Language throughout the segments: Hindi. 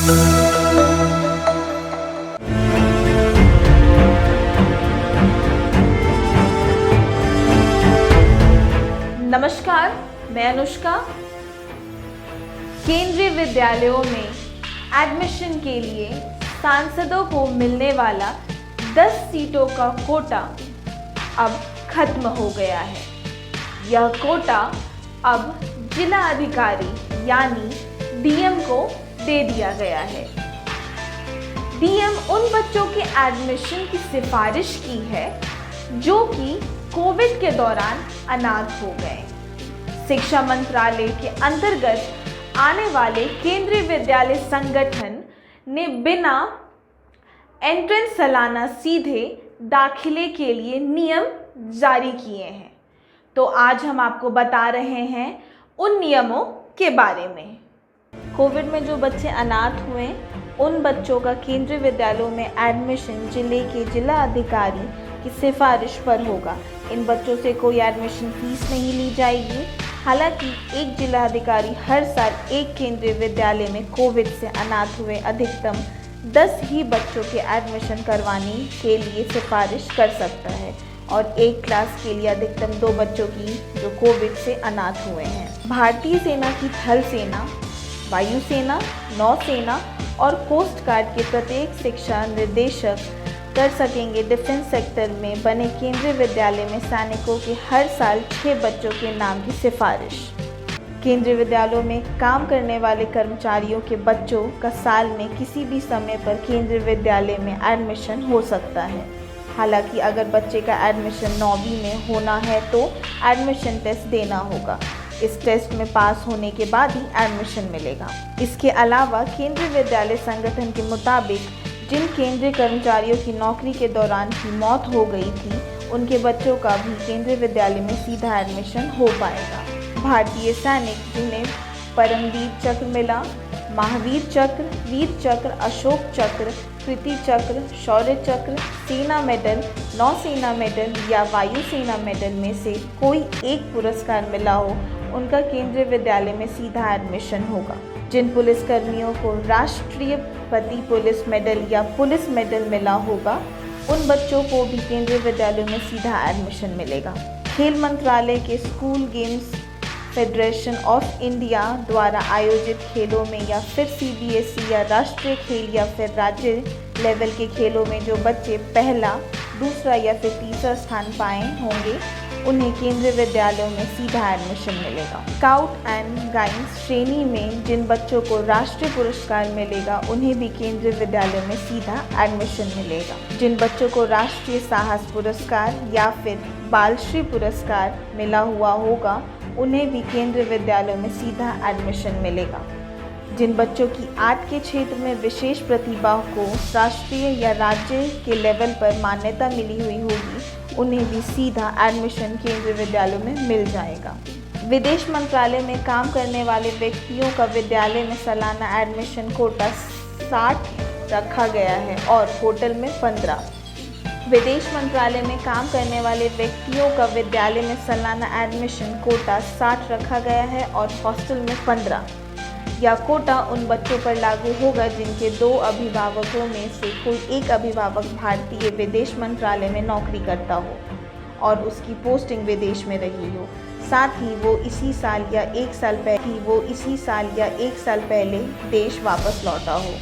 नमस्कार, मैं अनुष्का। केंद्रीय विद्यालयों में एडमिशन के लिए सांसदों को मिलने वाला 10 सीटों का कोटा अब खत्म हो गया है। यह कोटा अब जिला अधिकारी यानी डीएम को दे दिया गया है। डीएम उन बच्चों के एडमिशन की सिफारिश की है जो कि कोविड के दौरान अनाथ हो गए। शिक्षा मंत्रालय के अंतर्गत आने वाले केंद्रीय विद्यालय संगठन ने बिना एंट्रेंस सालाना सीधे दाखिले के लिए नियम जारी किए हैं। तो आज हम आपको बता रहे हैं उन नियमों के बारे में। कोविड में जो बच्चे अनाथ हुए उन बच्चों का केंद्रीय विद्यालयों में एडमिशन जिले के जिला अधिकारी की सिफारिश पर होगा। इन बच्चों से कोई एडमिशन फीस नहीं ली जाएगी। हालांकि एक जिला अधिकारी हर साल एक केंद्रीय विद्यालय में कोविड से अनाथ हुए अधिकतम 10 ही बच्चों के एडमिशन करवाने के लिए सिफारिश कर सकता है और एक क्लास के लिए अधिकतम 2 बच्चों की जो कोविड से अनाथ हुए हैं। भारतीय सेना की थल सेना, वायुसेना, नौसेना और कोस्ट गार्ड के प्रत्येक शिक्षा निर्देशक कर सकेंगे डिफेंस सेक्टर में बने केंद्रीय विद्यालय में सैनिकों के हर साल 6 बच्चों के नाम की सिफारिश। केंद्रीय विद्यालयों में काम करने वाले कर्मचारियों के बच्चों का साल में किसी भी समय पर केंद्रीय विद्यालय में एडमिशन हो सकता है। हालांकि अगर बच्चे का एडमिशन 9वीं में होना है तो एडमिशन टेस्ट देना होगा। इस टेस्ट में पास होने के बाद ही एडमिशन मिलेगा। इसके अलावा केंद्रीय विद्यालय संगठन के मुताबिक जिन केंद्रीय कर्मचारियों की नौकरी के दौरान ही मौत हो गई थी उनके बच्चों का भी केंद्रीय विद्यालय में सीधा एडमिशन हो पाएगा। भारतीय सैनिक जिन्हें परमवीर चक्र मिला, महावीर चक्र, वीर चक्र, अशोक चक्र, कीर्ति चक्र, शौर्य चक्र, सेना मेडल, नौसेना मेडल या वायुसेना मेडल में से कोई एक पुरस्कार मिला हो उनका केंद्रीय विद्यालय में सीधा एडमिशन होगा। जिन पुलिसकर्मियों को राष्ट्रपति पुलिस मेडल या पुलिस मेडल मिला होगा उन बच्चों को भी केंद्रीय विद्यालयों में सीधा एडमिशन मिलेगा। खेल मंत्रालय के school games federation of India द्वारा आयोजित खेलों में या फिर सीबीएसई या राष्ट्रीय खेल या फिर राज्य लेवल के खेलों में जो बच्चे पहला, दूसरा या फिर तीसरा स्थान पाए होंगे उन्हें केंद्रीय विद्यालयों में सीधा एडमिशन मिलेगा। स्काउट एंड गाइड्स श्रेणी में जिन बच्चों को राष्ट्रीय पुरस्कार मिलेगा उन्हें भी केंद्रीय विद्यालय में सीधा एडमिशन मिलेगा। जिन बच्चों को राष्ट्रीय साहस पुरस्कार या फिर बालश्री पुरस्कार मिला हुआ होगा उन्हें भी केंद्रीय विद्यालयों में सीधा एडमिशन मिलेगा। जिन बच्चों की आर्ट के क्षेत्र में विशेष प्रतिभा को राष्ट्रीय या राज्य के लेवल पर मान्यता मिली हुई होगी उन्हें भी सीधा एडमिशन केंद्रीय विद्यालयों में मिल जाएगा। विदेश मंत्रालय में काम करने वाले व्यक्तियों का विद्यालय में सालाना एडमिशन कोटा 60 रखा गया है और होटल में 15। विदेश मंत्रालय में काम करने वाले व्यक्तियों का विद्यालय में सालाना एडमिशन कोटा 60 रखा गया है और हॉस्टल में 15। यह कोटा उन बच्चों पर लागू होगा जिनके 2 अभिभावकों में से कोई एक अभिभावक भारतीय विदेश मंत्रालय में नौकरी करता हो और उसकी पोस्टिंग विदेश में रही हो, साथ ही वो इसी साल या एक साल पहले देश वापस लौटा हो।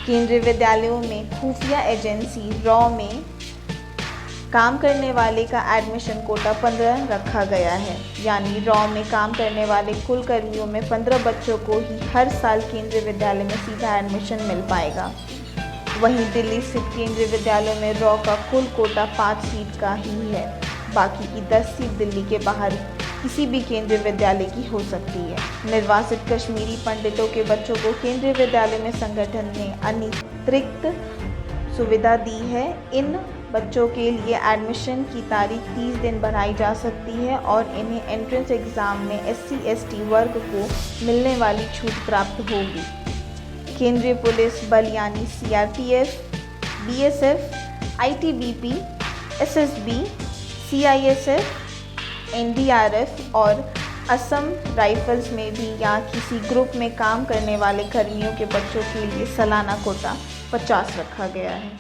केंद्रीय विद्यालयों में खुफिया एजेंसी रॉ में काम करने वाले का एडमिशन कोटा 15 रखा गया है, यानी रॉ में काम करने वाले कुल कर्मियों में 15 बच्चों को ही हर साल केंद्रीय विद्यालय में सीधा एडमिशन मिल पाएगा। वहीं दिल्ली स्थित केंद्रीय विद्यालयों में रॉ का कुल कोटा 5 सीट का ही है, बाकी की 10 सीट दिल्ली के बाहर किसी भी केंद्रीय विद्यालय की हो सकती है। निर्वासित कश्मीरी पंडितों के बच्चों को केंद्रीय विद्यालय में संगठन ने अतिरिक्त सुविधा दी है। इन बच्चों के लिए एडमिशन की तारीख 30 दिन बढ़ाई जा सकती है और इन्हें एंट्रेंस एग्ज़ाम में SC/ST वर्ग को मिलने वाली छूट प्राप्त होगी। केंद्रीय पुलिस बल यानी CRPF, BSF, ITBP, SSB, CISF, NDRF और असम राइफल्स में भी या किसी ग्रुप में काम करने वाले कर्मियों के बच्चों के लिए सालाना कोटा 50 रखा गया है।